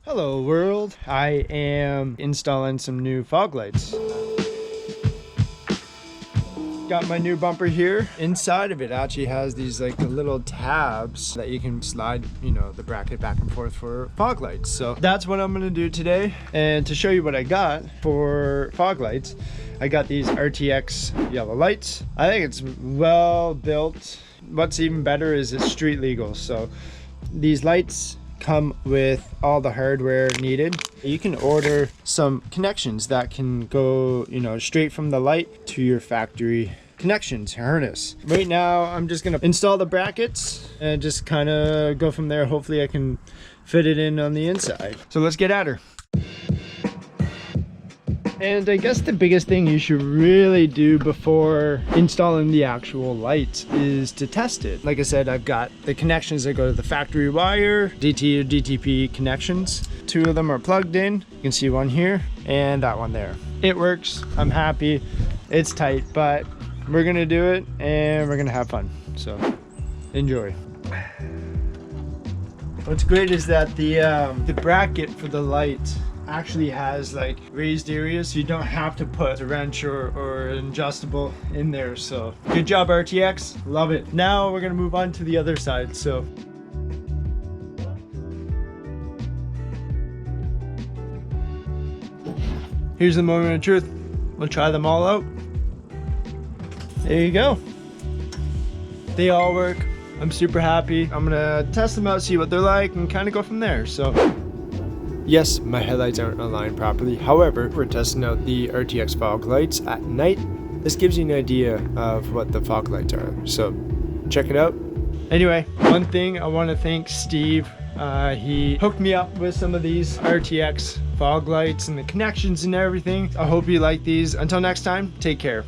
Hello world, I am installing some new fog lights. Got my new bumper here. Inside of it actually has these like little tabs that you can slide, the bracket back and forth for fog lights. So that's what I'm gonna do today. And to show you what I got for fog lights, I got these RTX yellow lights. I think it's well built. What's even better is it's street legal. So these lights come with all the hardware needed. You can order some connections that can go, straight from the light to your factory connections harness. Right now, I'm just gonna install the brackets and just kind of go from there. Hopefully I can fit it in on the inside. So let's get at her. And I guess the biggest thing you should really do before installing the actual lights is to test it. Like I said, I've got the connections that go to the factory wire, DT or DTP connections. 2 of them are plugged in. You can see one here and that one there. It works. I'm happy. It's tight, but we're gonna do it and we're gonna have fun. So enjoy. What's great is that the bracket for the light actually has like raised areas, so you don't have to put a wrench or an adjustable in there. So good job, RTX, love it. Now we're gonna move on to the other side. So here's the moment of truth. We'll try them all out. There you go. They all work. I'm super happy. I'm gonna test them out, see what they're like, and kind of go from there. So yes, my headlights aren't aligned properly. However, we're testing out the RTX fog lights at night. This gives you an idea of what the fog lights are. So check it out. Anyway, one thing I want to thank Steve. He hooked me up with some of these RTX fog lights and the connections and everything. I hope you like these. Until next time, take care.